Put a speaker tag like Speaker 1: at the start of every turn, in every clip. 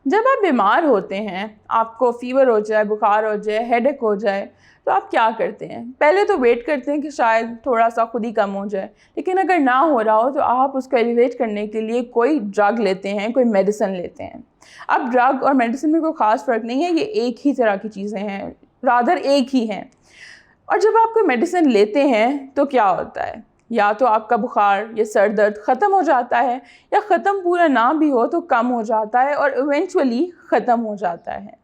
Speaker 1: जब आप बीमार होते हैं, आपको फीवर हो जाए, बुखार हो जाए, हेडेक हो जाए, तो आप क्या करते हैं? पहले तो वेट करते हैं कि शायद थोड़ा सा खुद ही कम हो जाए, लेकिन अगर ना हो रहा हो तो आप उसको एलिवेट करने के लिए कोई ड्रग लेते हैं, कोई मेडिसिन लेते हैं। अब ड्रग और मेडिसिन में कोई ख़ास फ़र्क नहीं है, ये एक ही तरह की चीज़ें हैं, रादर एक ही हैं। और जब आप कोई मेडिसिन लेते हैं तो क्या होता है? या तो आपका बुखार या सर दर्द ख़त्म हो जाता है, या ख़त्म पूरा ना भी हो तो कम हो जाता है और इवेंचुअली ख़त्म हो जाता है।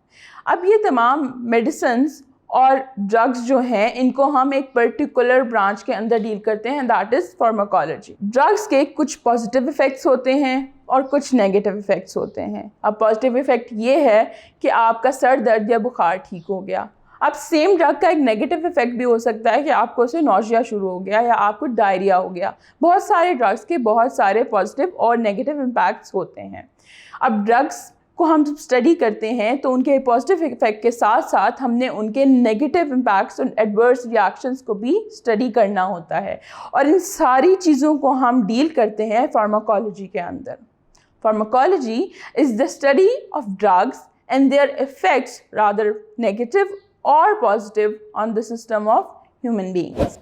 Speaker 1: अब ये तमाम मेडिसिन्स और ड्रग्स जो हैं, इनको हम एक पर्टिकुलर ब्रांच के अंदर डील करते हैं, दैट इज़ फार्माकोलॉजी। ड्रग्स के कुछ पॉजिटिव इफ़ेक्ट्स होते हैं और कुछ नेगेटिव इफ़ेक्ट्स होते हैं। अब पॉजिटिव इफ़ेक्ट ये है कि आपका सर दर्द या बुखार ठीक हो गया। अब सेम ड्रग का एक नेगेटिव इफेक्ट भी हो सकता है कि आपको उससे नौशिया शुरू हो गया या आपको डायरिया हो गया। बहुत सारे ड्रग्स के बहुत सारे पॉजिटिव और नेगेटिव इम्पैक्ट्स होते हैं। अब ड्रग्स को हम जब स्टडी करते हैं तो उनके पॉजिटिव इफेक्ट के साथ साथ हमने उनके नेगेटिव इम्पैक्ट्स और एडवर्स रिएक्शंस को भी स्टडी करना होता है, और इन सारी चीज़ों को हम डील करते हैं फार्माकोलॉजी के अंदर। Pharmacology is the study of drugs and their effects, rather negative or positive, on the system of human beings.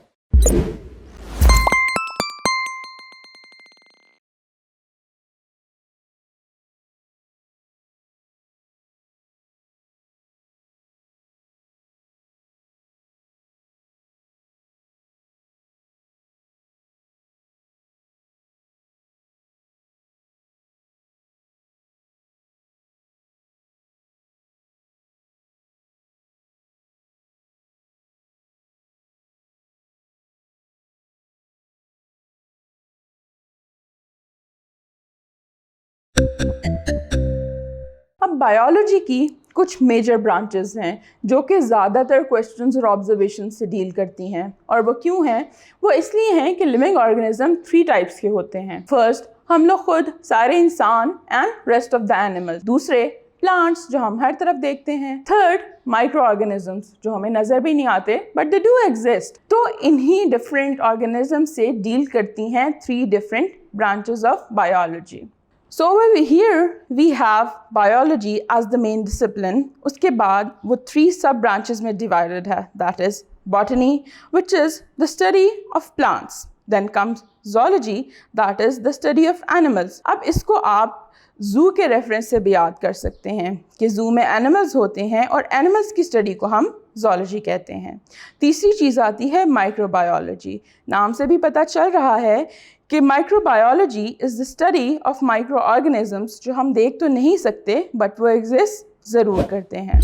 Speaker 1: अब बायोलॉजी की कुछ मेजर ब्रांचेस हैं जो कि ज़्यादातर क्वेश्चंस और ऑब्जर्वेशन से डील करती हैं, और वो क्यों हैं? वो इसलिए हैं कि लिविंग ऑर्गेनिज्म 3 टाइप्स के होते हैं। फर्स्ट, हम लोग खुद, सारे इंसान and rest of the animals. दूसरे, प्लांट्स जो हम हर तरफ देखते हैं। थर्ड, माइक्रो ऑर्गेनिजम्स जो हमें नज़र भी नहीं आते बट दे डू एग्जिस्ट। तो इन्हीं डिफरेंट ऑर्गेनिज्म से डील करती हैं 3 different branches of biology. So over here we have biology as the main discipline. उसके बाद वो 3 sub branches में divided है, that is botany, which is the study of plants. Then comes zoology, that is the study of animals. अब इसको आप जू के रेफरेंस से भी याद कर सकते हैं कि जू में एनिमल्स होते हैं और एनिमल्स की स्टडी को हम जोलॉजी कहते हैं। तीसरी चीज़ आती है माइक्रोबायोलॉजी। नाम से भी पता चल रहा है कि microbiology is the study of micro organisms जो हम देख तो नहीं सकते बट वो एग्जिस्ट ज़रूर करते हैं।